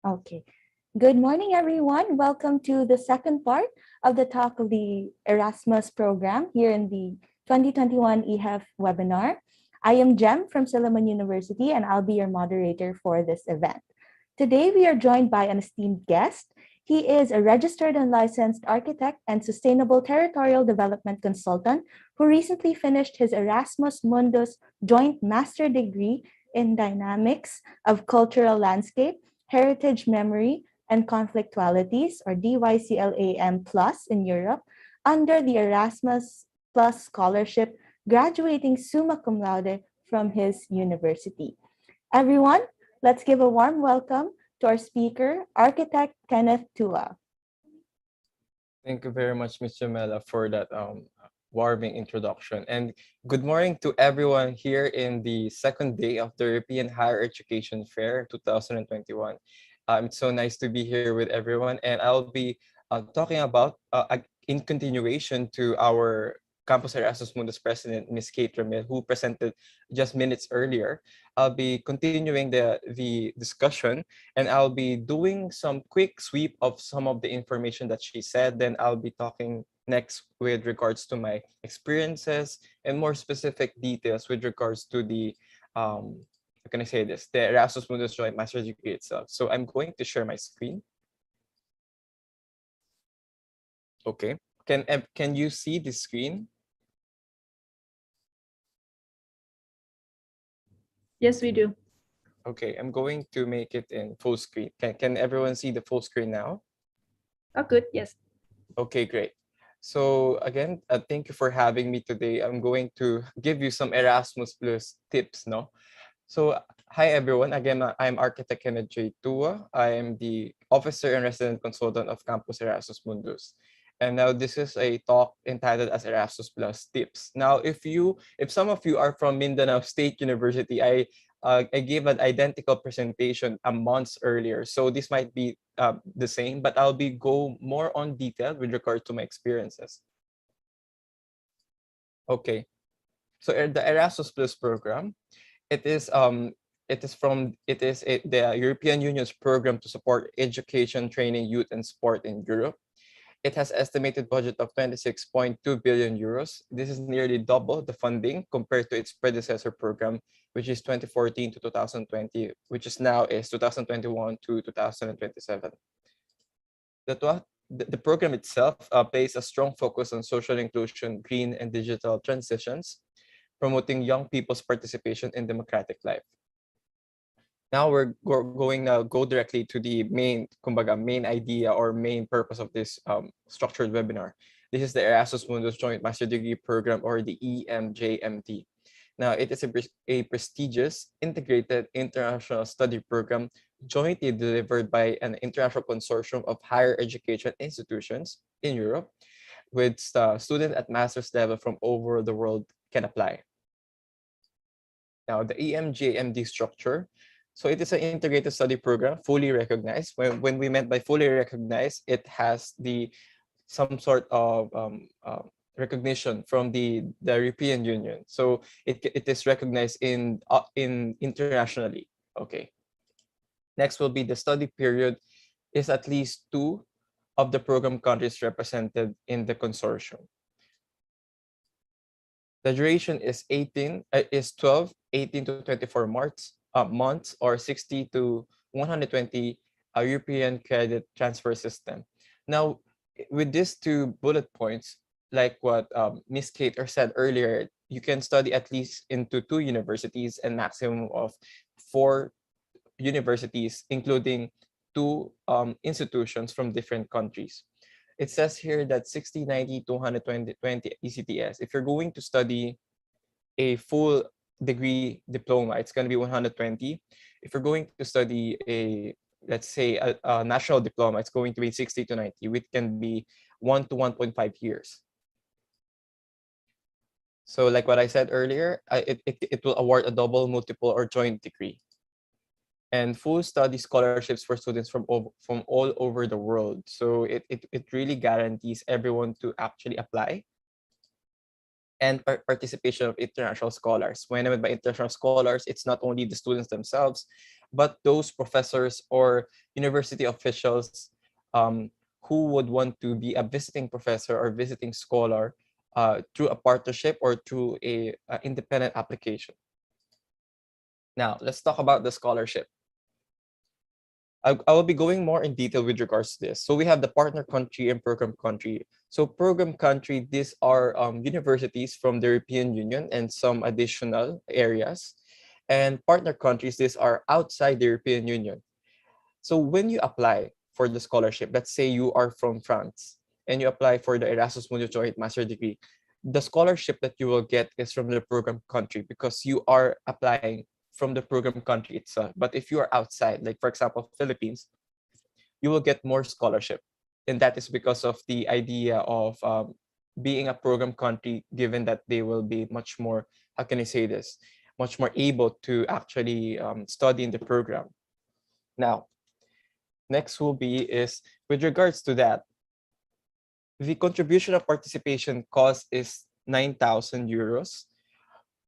Okay. Good morning, everyone. Welcome to the second part of the talk of the Erasmus program here in the 2021 EHEF webinar. I am Jem from Silliman University, and I'll be your moderator for this event. Today, we are joined by an esteemed guest. He is a registered and licensed architect and sustainable territorial development consultant who recently finished his Erasmus Mundus joint master degree in dynamics of cultural landscape, heritage memory, and conflictualities, or DYCLAM Plus in Europe, under the Erasmus Plus scholarship, graduating summa cum laude from his university. Everyone, let's give a warm welcome to our speaker, architect Kenneth Tua. Thank you very much, Ms. Jamela, for that warming introduction. And good morning to everyone here in the second day of the European Higher Education Fair 2021. It's so nice to be here with everyone. And I'll be talking about, in continuation to our Campus Erasmus Mundus President, Ms. Kate Ramil, who presented just minutes earlier. I'll be continuing the discussion, and I'll be doing some quick sweep of some of the information that she said. Then I'll be talking next with regards to my experiences and more specific details with regards to the how can I say this, the Erasmus Mundus Joint Master's Degree itself. So I'm going to share my screen. Okay. Can you see the screen? Yes, we do. Okay, I'm going to make it in full screen. Can everyone see the full screen now? Oh, good. Yes. Okay, great. So again, thank you for having me today. I'm going to give you some Erasmus Plus tips, no? So hi everyone. Again, I'm Architect Kenneth J. Tua. I am the Officer and Resident Consultant of Campus Erasmus Mundus. And now this is a talk entitled as Erasmus Plus Tips. Now, if some of you are from Mindanao State University, I gave an identical presentation a month earlier. So this might be the same, but I'll be go more on detail with regard to my experiences. Okay, so the Erasmus Plus program, it is the European Union's program to support education, training, youth, and sport in Europe. It has estimated budget of 26.2 billion euros. This is nearly double the funding compared to its predecessor program, which is 2014 to 2020, which is now is 2021 to 2027. The program itself places a strong focus on social inclusion, green and digital transitions, promoting young people's participation in democratic life. Now we're going to go directly to the main idea or main purpose of this structured webinar. This is the Erasmus Mundus Joint Master Degree Program, or the EMJMD. Now, it is a prestigious integrated international study program jointly delivered by an international consortium of higher education institutions in Europe, with students at master's level from over the world can apply. Now, the EMJMD structure. So it is an integrated study program, fully recognized. When we meant by fully recognized, it has some sort of recognition from the European Union. So it is recognized in internationally. Okay. Next will be the study period is at least 2 of the program countries represented in the consortium. The duration is 12, 18 to 24 months, or 60 to 120 European credit transfer system. Now, with these 2 bullet points, like what Ms. Kate said earlier, you can study at least into 2 universities and maximum of 4 universities, including 2 institutions from different countries. It says here that 60, 90, 220 ECTS. If you're going to study a full degree diploma, it's going to be 120. If you're going to study let's say a national diploma, it's going to be 60 to 90, which can be 1 to 1.5 years. So like what I said earlier, it will award a double, multiple, or joint degree. And full study scholarships for students from all over the world. So it really guarantees everyone to actually apply, and participation of international scholars. When I mean by international scholars, it's not only the students themselves, but those professors or university officials who would want to be a visiting professor or visiting scholar through a partnership or through a independent application. Now, let's talk about the scholarship. I will be going more in detail with regards to this. So we have the partner country and program country. So program country, these are universities from the European Union and some additional areas. And partner countries, these are outside the European Union. So when you apply for the scholarship, let's say you are from France and you apply for the Erasmus Mundus Joint Master Degree, the scholarship that you will get is from the program country because you are applying from the program country itself. But if you are outside, like for example, Philippines, you will get more scholarship. And that is because of the idea of being a program country, given that they will be much more, how can I say this, much more able to actually study in the program. Now, next will be is with regards to that, the contribution of participation cost is 9,000 euros.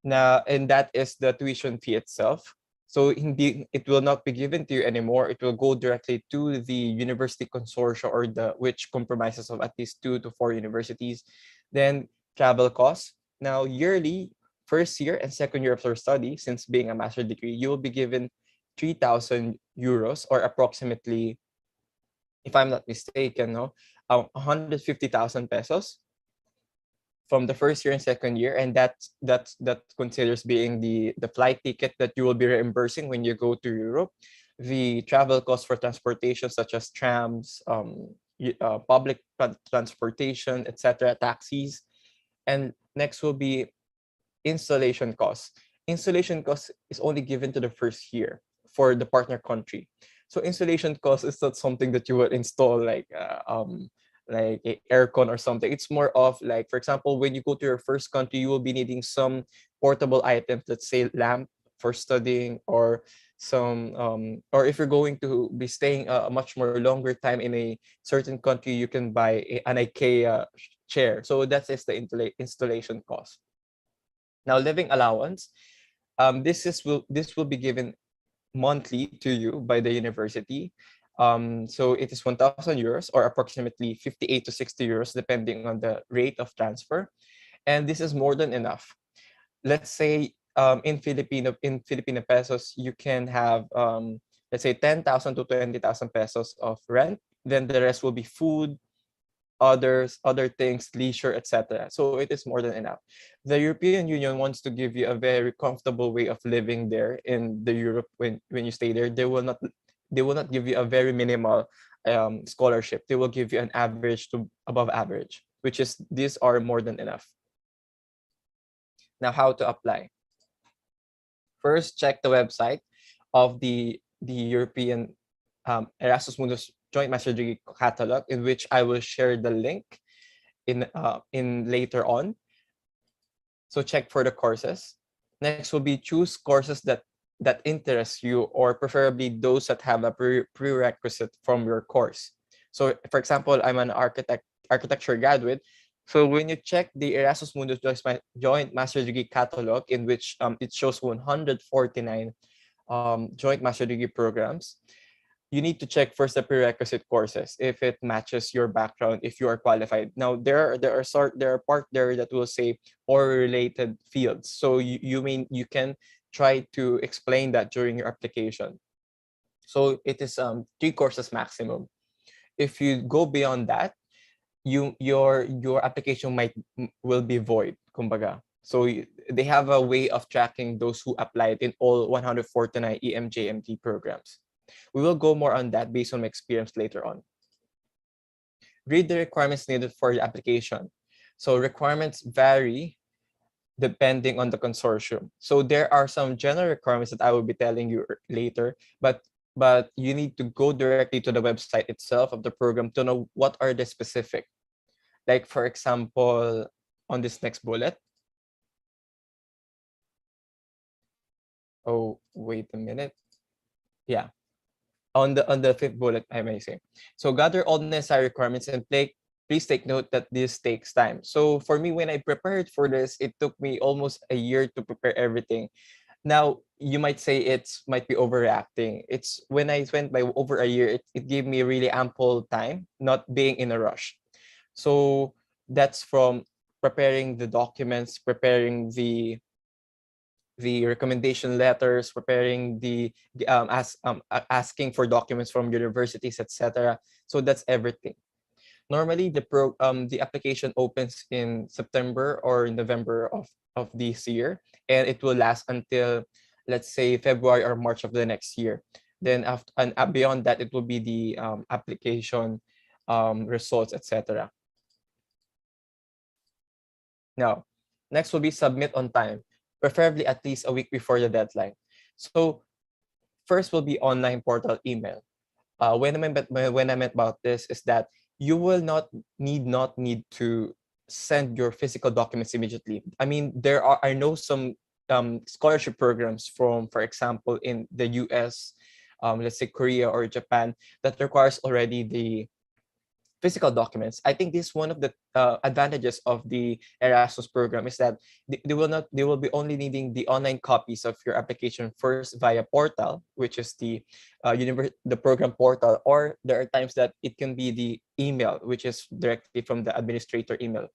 Now, and that is the tuition fee itself. So indeed, it will not be given to you anymore. It will go directly to the university consortia or the which compromises of at least 2 to 4 universities. Then travel costs. Now, yearly, first year and second year of your study, since being a master's degree, you will be given 3,000 euros or approximately, if I'm not mistaken, 150,000 pesos from the first year and second year, and that considers being the flight ticket that you will be reimbursing when you go to Europe, the travel costs for transportation such as trams, public transportation, etc., taxis, and next will be installation costs. Installation cost is only given to the first year for the partner country. So installation cost is not something that you will install like a aircon or something. It's more of like, for example, when you go to your first country, you will be needing some portable items, let's say lamp for studying, or some or if you're going to be staying a much more longer time in a certain country, you can buy an IKEA chair. So that is the installation cost. Now, living allowance, this will be given monthly to you by the university. So it is 1,000 euros or approximately 58 to 60 euros, depending on the rate of transfer. And this is more than enough. Let's say in Filipino pesos, you can have let's say 10,000 to 20,000 pesos of rent. Then the rest will be food, other things, leisure, etc. So it is more than enough. The European Union wants to give you a very comfortable way of living there in the Europe. When you stay there, they will not give you a very minimal scholarship. They will give you an average to above average, which is these are more than enough. Now, how to apply? First, check the website of the European Erasmus Mundus Joint Master Degree Catalog, in which I will share the link in later on. So check for the courses. Next will be choose courses that interest you, or preferably those that have a prerequisite from your course. So for example, I'm an architecture graduate. So when you check the Erasmus Mundus Joint Master Degree Catalog, in which it shows 149 joint master degree programs, you need to check first the prerequisite courses if it matches your background, if you are qualified. Now there are part there that will say or related fields. So you can try to explain that during your application. So it is 3 courses maximum. If you go beyond that, your application will be void, kumbaga. So they have a way of tracking those who applied in all 149 EMJMT programs. We will go more on that based on my experience later on. Read the requirements needed for the application. So requirements vary depending on the consortium. So there are some general requirements that I will be telling you later, but you need to go directly to the website itself of the program to know what are the specific. Like for example, on this next bullet. Oh, wait a minute. Yeah. On the fifth bullet, I may say. So gather all necessary requirements and please take note that this takes time. So for me, when I prepared for this, it took me almost a year to prepare everything. Now you might say it's might be overreacting. It's when I went by over a year, it gave me really ample time, not being in a rush. So that's from preparing the documents, preparing the recommendation letters, preparing asking for documents from universities, etc. So that's everything. Normally, the application opens in September or November of this year, and it will last until, let's say, February or March of the next year. Then after and beyond that, it will be the application results, etc. Now, next will be submit on time, preferably at least a week before the deadline. So first will be online portal email. When I meant about this is that you will not need to send your physical documents immediately. I mean, I know some scholarship programs from, for example, in the US, let's say Korea or Japan, that requires already the physical documents. I think this one of the advantages of the Erasmus program is that they will be only needing the online copies of your application first via portal, which is the program portal, or there are times that it can be the email, which is directly from the administrator email,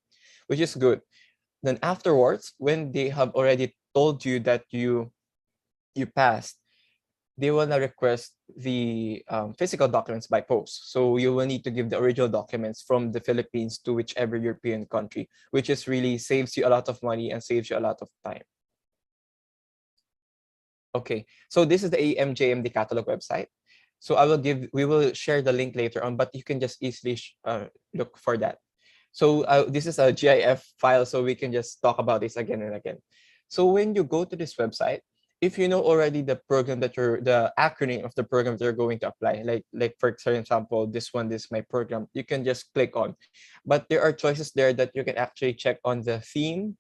which is good. Then afterwards, when they have already told you that you passed, they will now request the physical documents by post. So you will need to give the original documents from the Philippines to whichever European country, which is really saves you a lot of money and saves you a lot of time. Okay, so this is the AMJMD catalog website. So we will share the link later on, but you can just easily look for that. So this is a GIF file, so we can just talk about this again and again. So when you go to this website, if you know already the acronym of the program that you're going to apply, like for example, this is my program, you can just click on. But there are choices there that you can actually check on the theme,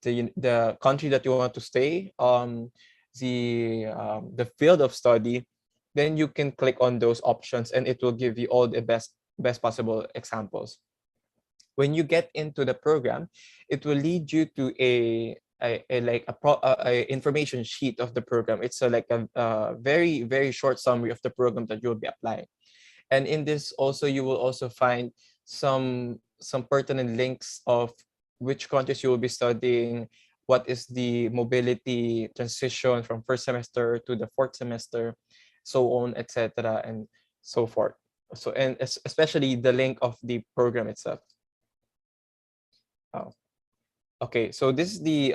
the country that you want to stay, the field of study. Then you can click on those options, and it will give you all the best possible examples. When you get into the program, it will lead you to a information sheet of the program. It's a very very short summary of the program that you'll be applying. And in this also, you will also find some pertinent links of which countries you will be studying, what is the mobility transition from first semester to the fourth semester, so on, etc., and so forth. So, and especially the link of the program itself. Oh. Okay, so this is the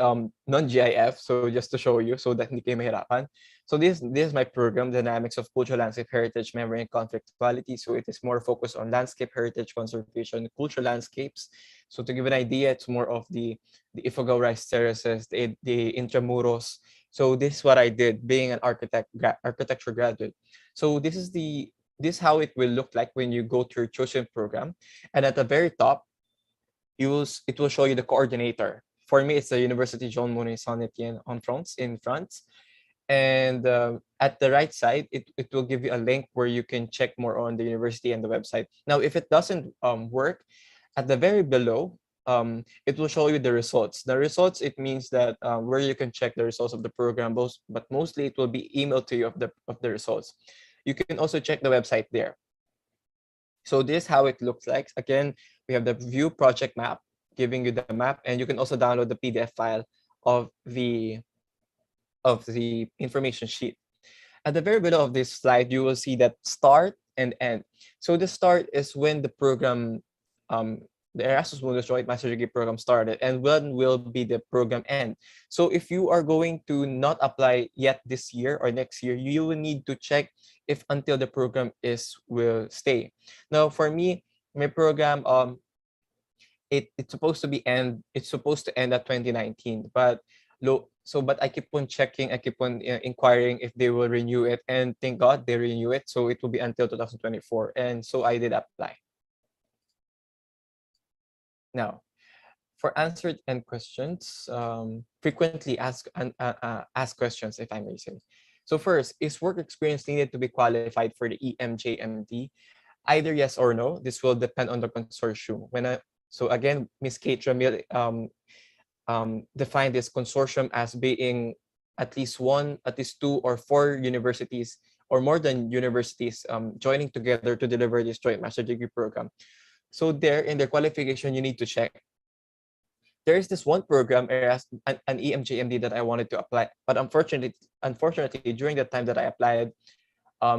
non-GIF, so just to show you so that hindi kayo mahirapan. So this is my program, Dynamics of Cultural Landscape Heritage, Memory, and Conflict Quality. So it is more focused on landscape heritage conservation, cultural landscapes. So to give an idea, it's more of the Ifugao rice terraces, the intramuros. So this is what I did, being an architecture graduate. So this how it will look like when you go to your chosen program. And at the very top, it will show you the coordinator. For me, it's the University Jean Monnet Saint Etienne in France. And at the right side, it will give you a link where you can check more on the university and the website. Now, if it doesn't work, at the very below, it will show you the results. The results, it means that where you can check the results of the program, but mostly it will be emailed to you of the results. You can also check the website there. So this is how it looks like. Again, we have the view project map, giving you the map, and you can also download the PDF file of the information sheet. At the very below of this slide, you will see that start and end. So the start is when the program, the Erasmus Mundus Joint Master Degree program started, and when will be the program end. So if you are going to not apply yet this year or next year, you will need to check if until the program will stay. Now, for me, my program, it's supposed to end at 2019, but but I keep on checking, I keep on inquiring if they will renew it, and thank God they renew it, so it will be until 2024, and so I did apply. Now, for answered and questions, frequently ask questions, if I may say. So first, is work experience needed to be qualified for the EMJMD? Either yes or no. This will depend on the consortium. So again, Ms. Kate Ramil defined this consortium as being at least two or four universities or more than universities joining together to deliver this joint master degree program. So there in their qualification, you need to check. There is this one program, an EMJMD that I wanted to apply, but unfortunately, during the time that I applied,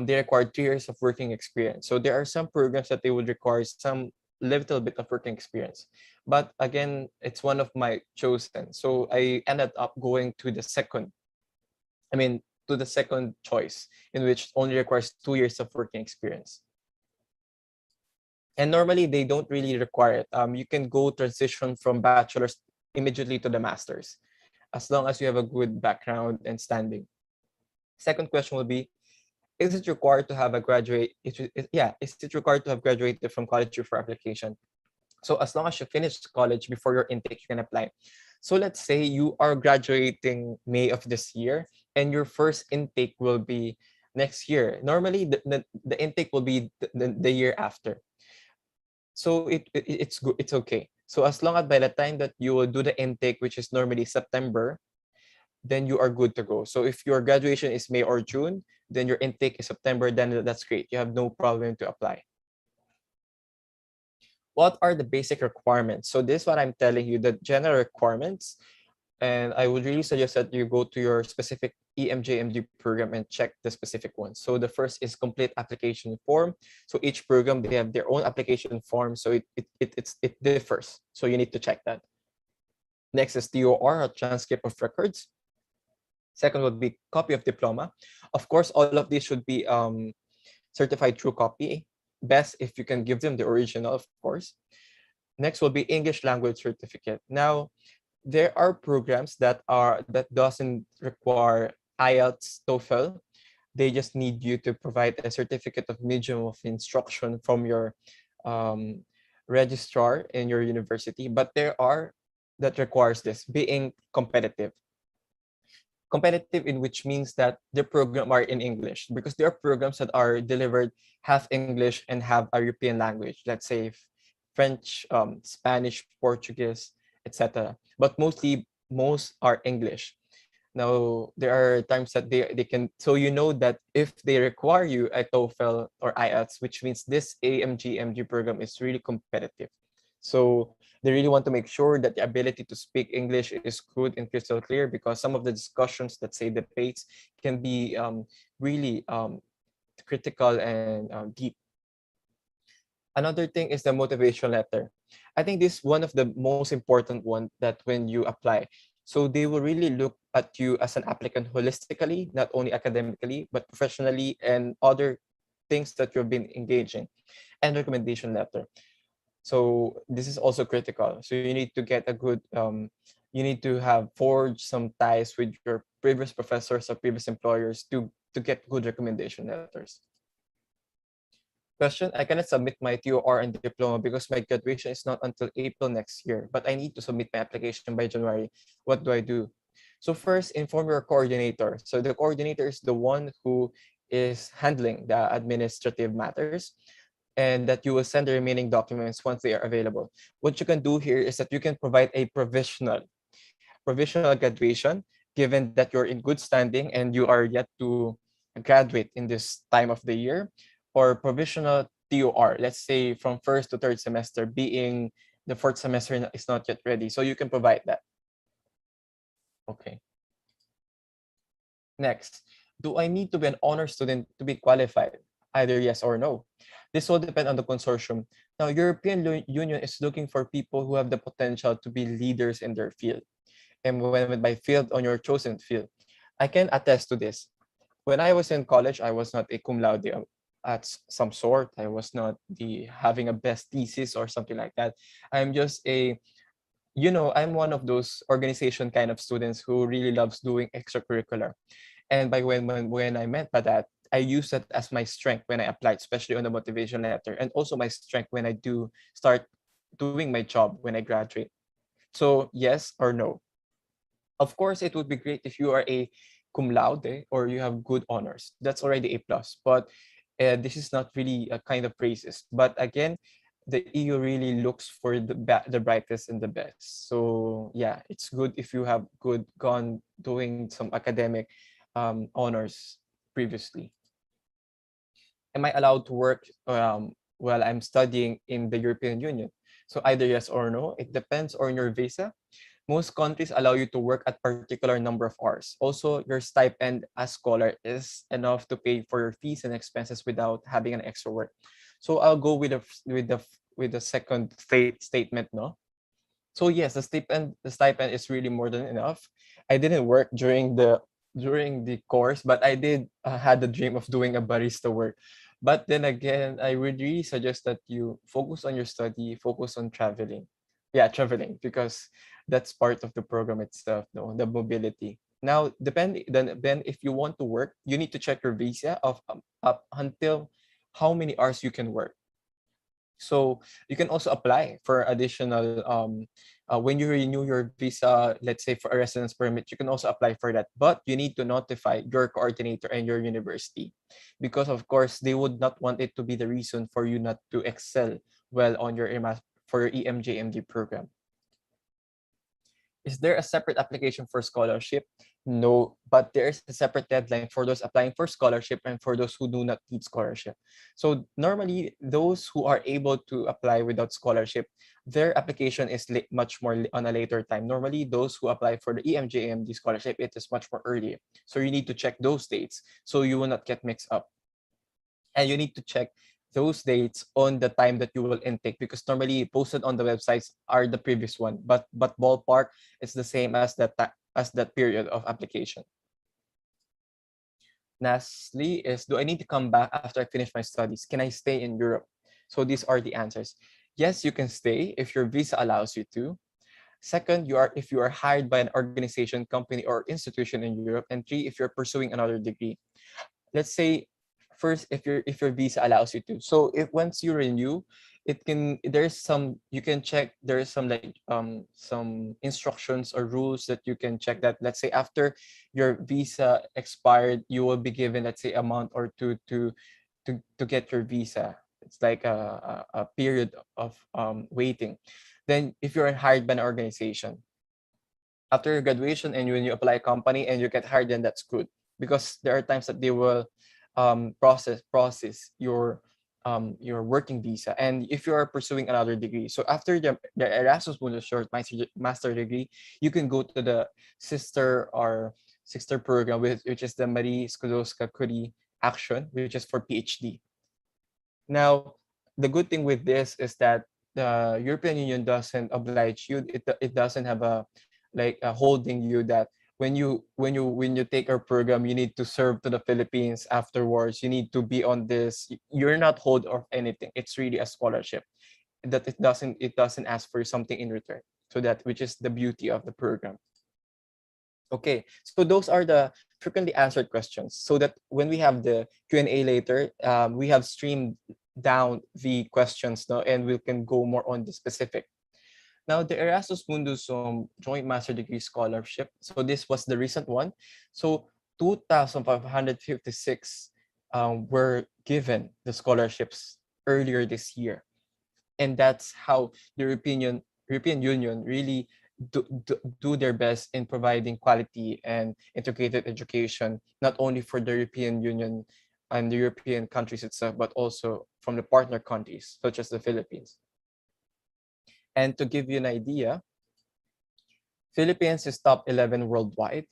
they required 2 years of working experience. So there are some programs that they would require some little bit of working experience. But again, it's one of my chosen. So I ended up going to I mean, to the second choice, in which only requires 2 years of working experience. And normally they don't really require it. You can go transition from bachelor's immediately to the master's, as long as you have a good background and standing. Second question will be, is it required to have a graduate? Is it required to have graduated from college for application? So as long as you finish college before your intake, you can apply. So let's say you are graduating May of this year, and your first intake will be next year. Normally, the intake will be the year after. So it's good. It's okay. So as long as by the time that you will do the intake, which is normally September, then you are good to go. So if your graduation is May or June, then your intake is September, then that's great. You have no problem to apply. What are the basic requirements? So this is what I'm telling you, the general requirements. And I would really suggest that you go to your specific EMJMD program and check the specific ones. So the first is complete application form. So each program, they have their own application form. So it differs. So you need to check that. Next is TOR, a transcript of records. Second would be copy of diploma. Of course, all of these should be certified true copy. Best if you can give them the original, of course. Next will be English language certificate. Now, there are programs that doesn't require IELTS, TOEFL. They just need you to provide a certificate of medium of instruction from your registrar in your university. But there are that requires this, being competitive. Competitive in which means that the program are in English, because there are programs that are delivered half English and half a European language. Let's say French, Spanish, Portuguese, etc. But most are English. Now there are times that they can, so you know that if they require you a TOEFL or IELTS, which means this AMG program is really competitive. So they really want to make sure that the ability to speak English is good and crystal clear, because some of the discussions, let's say debates, can be really critical and deep. Another thing is the motivation letter. I think this is one of the most important one, that when you apply, so they will really look at you as an applicant holistically, not only academically, but professionally and other things that you've been engaging, and recommendation letter. So this is also critical. So you need to get a good, you need to have forged some ties with your previous professors or previous employers to get good recommendation letters. Question, I cannot submit my TOR and diploma because my graduation is not until April next year, but I need to submit my application by January. What do I do? So first, inform your coordinator. So the coordinator is the one who is handling the administrative matters, and that you will send the remaining documents once they are available. What you can do here is that you can provide a provisional graduation, given that you're in good standing and you are yet to graduate in this time of the year, or provisional TOR, let's say from first to third semester, being the fourth semester is not yet ready. So you can provide that. Okay. Next, do I need to be an honor student to be qualified? Either yes or no. This will depend on the consortium. Now, European Union is looking for people who have the potential to be leaders in their field. And when by field, on your chosen field, I can attest to this. When I was in college, I was not a cum laude at some sort. I was not having a best thesis or something like that. I'm just I'm one of those organization kind of students who really loves doing extracurricular. And by when I meant by that, I use that as my strength when I applied, especially on the motivation letter, and also my strength when I do start doing my job when I graduate. So yes or no? Of course, it would be great if you are a cum laude or you have good honors. That's already a plus. But this is not really a kind of praises. But again, the EU really looks for the brightest and the best. So yeah, it's good if you have gone doing some academic honors previously. Am I allowed to work while I'm studying in the European Union? So either yes or no. It depends on your visa. Most countries allow you to work at particular number of hours. Also, your stipend as scholar is enough to pay for your fees and expenses without having an extra work. So I'll go with the second statement, no. So yes, the stipend is really more than enough. I didn't work during the course, but I did had the dream of doing a barista work. But then again, I would really suggest that you focus on your study, focus on traveling. Yeah, traveling, because that's part of the program itself, no, the mobility. Now, then if you want to work, you need to check your visa of up until how many hours you can work. So you can also apply for additional when you renew your visa, let's say for a residence permit, you can also apply for that. But you need to notify your coordinator and your university, because of course they would not want it to be the reason for you not to excel well on your for your EMJMD program. Is there a separate application for scholarship? No, but there is a separate deadline for those applying for scholarship and for those who do not need scholarship. So normally, those who are able to apply without scholarship, their application is much more on a later time. Normally, those who apply for the EMJMD scholarship, it is much more early. So you need to check those dates so you will not get mixed up. And you need to check those dates on the time that you will intake, because normally posted on the websites are the previous one, but ballpark is the same as that period of application. Lastly is, do I need to come back after I finish my studies? Can I stay in Europe? So these are the answers. Yes, you can stay if your visa allows you to. Second, if you are hired by an organization, company, or institution in Europe. And three, if you're pursuing another degree. Let's say first, if your visa allows you to. So if once you renew, you can check, there's some instructions or rules that you can check, that let's say after your visa expired, you will be given, let's say, a month or two to get your visa. It's like a period of waiting. Then if you're hired by an organization, after your graduation and when you apply a company and you get hired, then that's good, because there are times that they will process your working visa. And if you are pursuing another degree, so after the Erasmus Mundus short master degree, you can go to the sister program, which is the Marie Skłodowska-Curie Action, which is for PhD. Now, the good thing with this is that the European Union doesn't oblige you. It doesn't have a holding you that when you take our program, you need to serve to the Philippines afterwards. You need to be on this. You're not hold of anything. It's really a scholarship that it doesn't ask for something in return. So that, which is the beauty of the program. Okay, so those are the frequently answered questions. So that when we have the Q&A later, we have streamed down the questions now, and we can go more on the specific. Now, the Erasmus Mundus Joint Master Degree Scholarship. So this was the recent one. So 2,556 were given the scholarships earlier this year. And that's how the European Union really do their best in providing quality and integrated education, not only for the European Union and the European countries itself, but also from the partner countries, such as the Philippines. And to give you an idea, Philippines is top 11 worldwide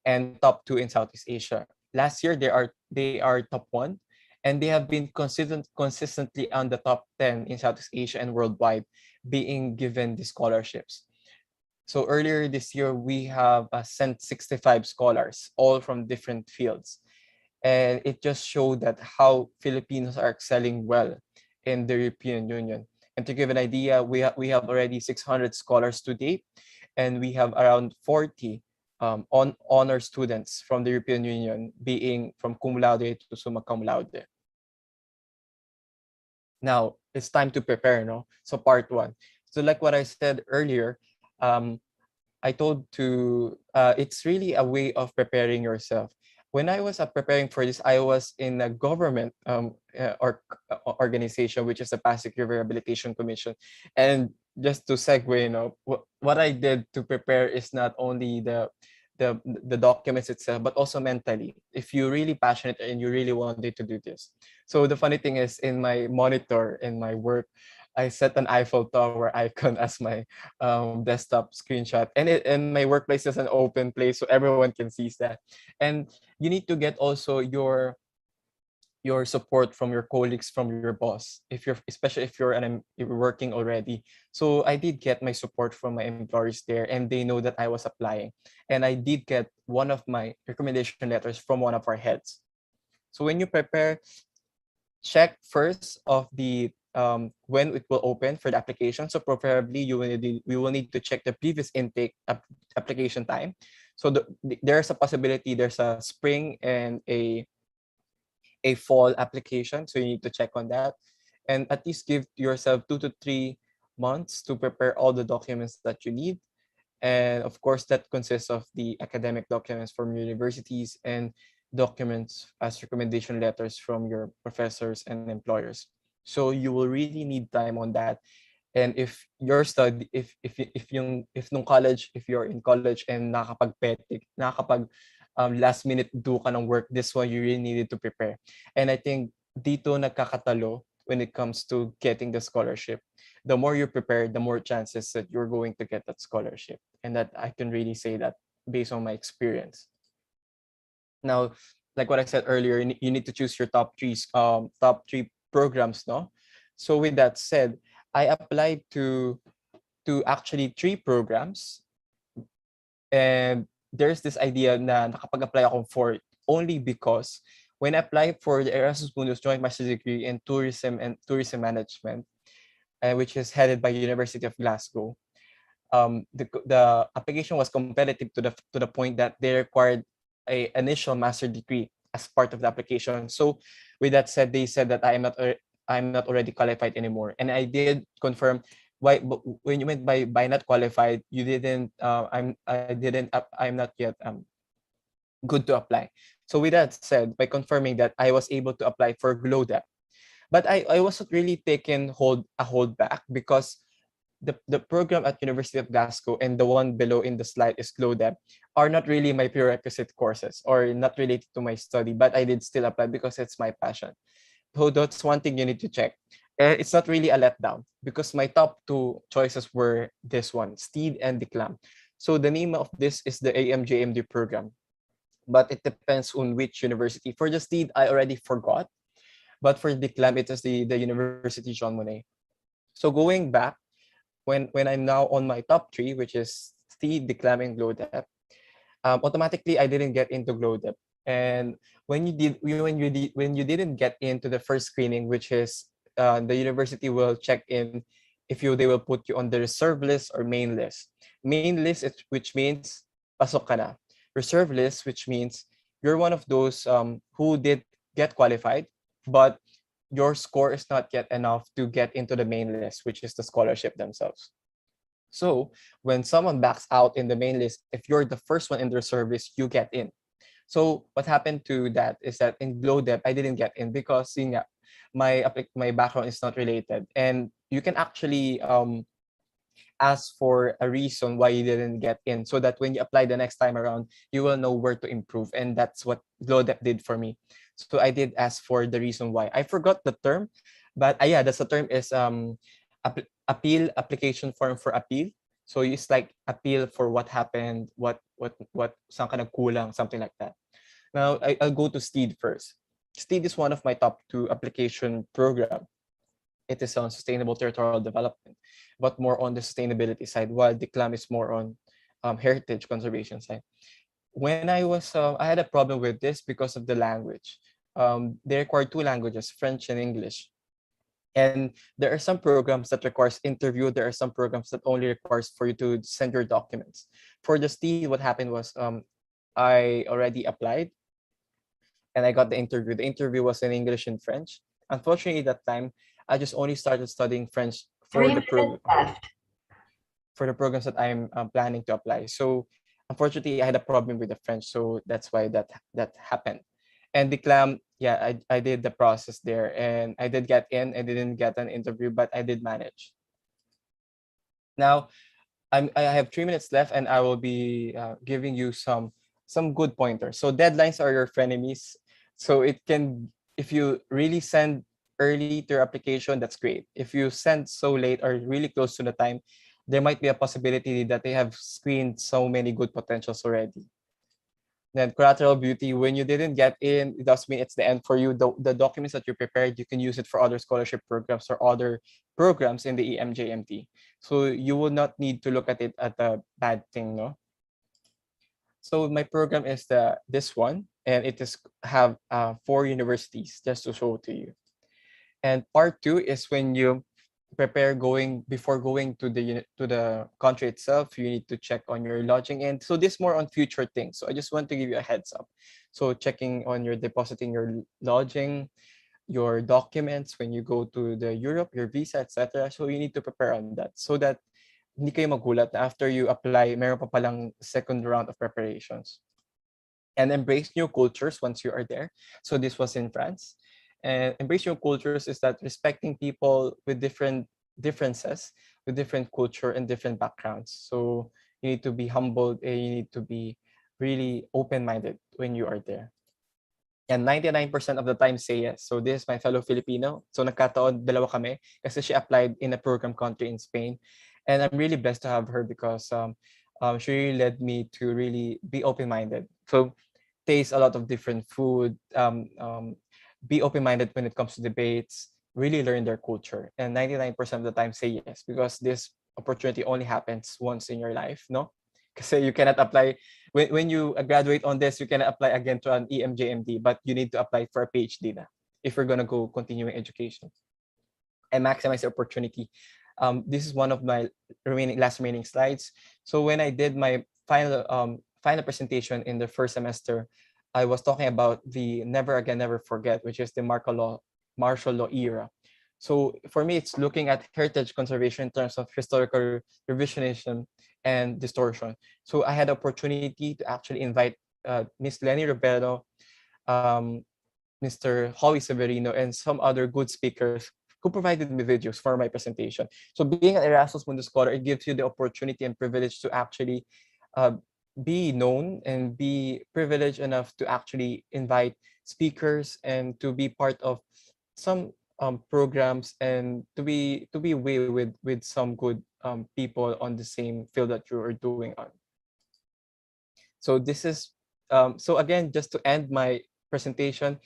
and top 2 in Southeast Asia. Last year, they are top 1, and they have been consistently on the top 10 in Southeast Asia and worldwide, being given the scholarships. So earlier this year, we have sent 65 scholars, all from different fields. And it just showed that how Filipinos are excelling well in the European Union. And to give an idea, we have already 600 scholars to date, and we have around 40 honor students from the European Union, being from cum laude to summa cum laude. Now, it's time to prepare, no? So part 1. So like what I said earlier, I told to, it's really a way of preparing yourself. when I was preparing for this, I was in a government organization, which is the Pasig River Rehabilitation Commission. And just to segue, what I did to prepare is not only the documents itself, but also mentally. If you're really passionate and you really wanted to do this. So the funny thing is, in my monitor in my work, I set an Eiffel Tower icon as my desktop screenshot, and my workplace is an open place, so everyone can see that. And you need to get also your support from your colleagues, from your boss, if you're, especially if you're working already. So I did get my support from my employers there, and they know that I was applying, and I did get one of my recommendation letters from one of our heads. So when you prepare, check first of the when it will open for the application. So preferably we will need to check the previous intake application time. So there's a possibility there's a spring and a fall application. So you need to check on that, and at least give yourself 2 to 3 months to prepare all the documents that you need. And of course, that consists of the academic documents from universities and documents as recommendation letters from your professors and employers. So you will really need time on that. And if your study, if nung college, if you're in college and nakakapag last minute do ka ng work, this one you really needed to prepare. And I think dito nagkakatalo when it comes to getting the scholarship. The more you prepare, the more chances that you're going to get that scholarship. And that I can really say that based on my experience. Now, like what I said earlier, you need to choose your top three programs, no? So with that said, I applied to actually 3 programs, and there's this idea na nakapag-apply ako for only because when I applied for the Erasmus Mundus Joint Master's Degree in Tourism and Tourism Management, which is headed by University of Glasgow, the application was competitive to the point that they required a initial master degree as part of the application. So with that said, they said that I'm not already qualified anymore, and I did confirm why. But when you meant by not qualified, you didn't. I'm not yet good to apply. So with that said, by confirming that, I was able to apply for GLODEP. But I wasn't really taken hold back because the program at University of Glasgow and the one below in the slide is GLODEP are not really my prerequisite courses or not related to my study, but I did still apply because it's my passion. So that's one thing you need to check. It's not really a letdown because my top 2 choices were this one, STEED and DECLAM. So the name of this is the AMJMD program, but it depends on which university. For the STEED, I already forgot, but for DECLAM, it is the University Jean Monnet. So going back, when I'm now on my top 3, which is STEED, DECLAM, and GLODEP, automatically I didn't get into GLODEP. And when you didn't get into the first screening, which is the university will check in if they will put you on the reserve list or main list. Main list, which means pasok ka na. Reserve list, which means you're one of those who did get qualified, but your score is not yet enough to get into the main list, which is the scholarship themselves. So when someone backs out in the main list, if you're the first one in the reserve list, you get in. So what happened to that is that in GLODEP, I didn't get in because my background is not related. And you can actually ask for a reason why you didn't get in so that when you apply the next time around, you will know where to improve. And that's what GLODEP did for me. So I did ask for the reason why. I forgot the term, but yeah, that's the term is appeal application form for appeal. So it's like appeal for what happened, what saan ka nagkulang, something like that. Now I'll go to STEED first. STEED is one of my top 2 application program. It is on sustainable territorial development, but more on the sustainability side, while DECLAM is more on heritage conservation side. When I had a problem with this because of the language. They require 2 languages, French and English. And there are some programs that requires interview. There are some programs that only requires for you to send your documents. For the STEED, what happened was I already applied and I got the interview. The interview was in English and French. Unfortunately, that time I just only started studying French for the program left. for the programs that I'm planning to apply. So unfortunately, I had a problem with the French, so that's why that happened. And the clam, yeah, I did the process there, and I did get in. I didn't get an interview, but I did manage. Now, I have 3 minutes left, and I will be giving you some good pointers. So deadlines are your frenemies. So it can, if you really send early to your application, that's great. If you send so late or really close to the time, there might be a possibility that they have screened so many good potentials already. Then collateral beauty, when you didn't get in, it does mean it's the end for you. The documents that you prepared, you can use it for other scholarship programs or other programs in the EMJMT. So you will not need to look at it at a bad thing, no? So my program is this one, and it is have 4 universities just to show to you. And part two is when you prepare going before going to the country itself, you need to check on your lodging. And so this more on future things, so I just want to give you a heads up. So checking on your depositing your lodging, your documents when you go to the Europe, your visa, etc. So you need to prepare on that so that hindi kayo magulat na after you apply, meron pa palang second round of preparations. And embrace new cultures once you are there. So this was in France. And embrace new cultures is that respecting people with different differences, with different culture and different backgrounds. So you need to be humbled and you need to be really open-minded when you are there. And 99% of the time say yes. So this is my fellow Filipino. So nagkataon, dalawa kami kasi she applied in a program country in Spain. And I'm really blessed to have her because she really led me to really be open-minded. So taste a lot of different food, be open-minded when it comes to debates, really learn their culture. And 99% of the time say yes, because this opportunity only happens once in your life, no? Kasi you cannot apply, when you graduate on this, you cannot apply again to an EMJMD, but you need to apply for a PhD na if you're gonna go continuing education. And maximize the opportunity. This is one of my last remaining slides. So when I did my final presentation in the first semester, I was talking about the never again, never forget, which is the martial law era. So for me, it's looking at heritage conservation in terms of historical revisionism and distortion. So I had the opportunity to actually invite Miss Lenny Rivero, Mr. Howie Severino, and some other good speakers who provided me videos for my presentation. So being an Erasmus Mundus Scholar, it gives you the opportunity and privilege to actually be known and be privileged enough to actually invite speakers and to be part of some programs and to be way with some good people on the same field that you are doing on. So this is so again, just to end my presentation,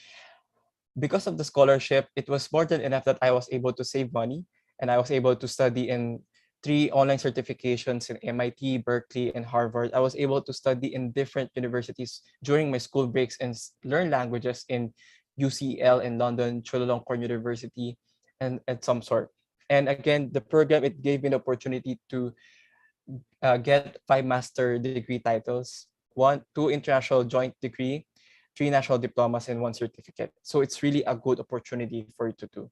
because of the scholarship, it was more than enough that I was able to save money and I was able to study in 3 online certifications in MIT, Berkeley, and Harvard. I was able to study in different universities during my school breaks and learn languages in UCL in London, Chulalongkorn University, and some sort. And again, the program, it gave me the opportunity to get 5 master degree titles, 2 international joint degree, 3 national diplomas, and 1 certificate. So it's really a good opportunity for you to do.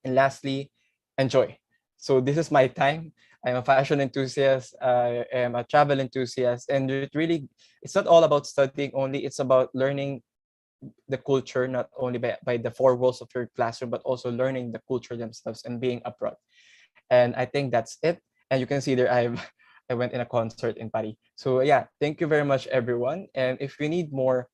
And lastly, enjoy. So this is my time. I'm a fashion enthusiast. I am a travel enthusiast, and it's not all about studying only. It's about learning the culture, not only by the 4 walls of your classroom, but also learning the culture themselves and being abroad. And I think that's it. And you can see there, I went in a concert in Paris. So yeah, thank you very much, everyone. And if you need more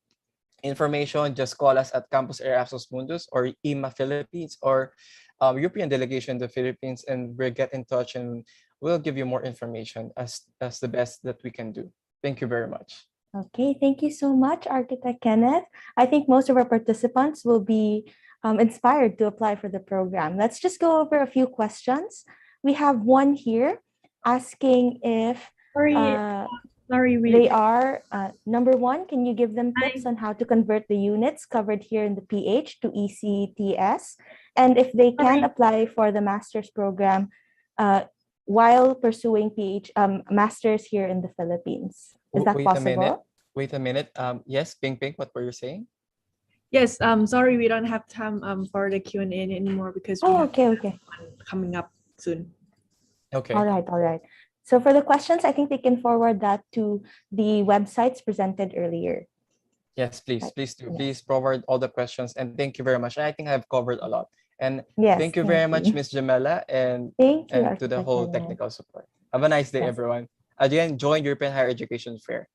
information, just call us at Campus Erasmus Mundus or IMA Philippines or European Delegation in the Philippines, and we'll get in touch and we'll give you more information as the best that we can do. Thank you very much. Okay, thank you so much, Architect Kenneth. I think most of our participants will be inspired to apply for the program. Let's just go over a few questions. We have one here asking if they are, number one, can you give them tips on how to convert the units covered here in the PH to ECTS? And if they can apply for the master's program while pursuing master's here in the Philippines. Is that possible? Wait a minute. Yes, Ping, what were you saying? Yes, sorry, we don't have time for the Q&A anymore because we have okay. one coming up soon. Okay. All right. So for the questions, I think they can forward that to the websites presented earlier. Yes, please, Right. please do. Yes. Please forward all the questions, and thank you very much. I think I've covered a lot. And Yes, thank you thank very much, you. Miss Jamela, Thank you, and to the Architect whole Daniel. technical support. Have a nice day, Yes. everyone. Again, join European Higher Education Fair.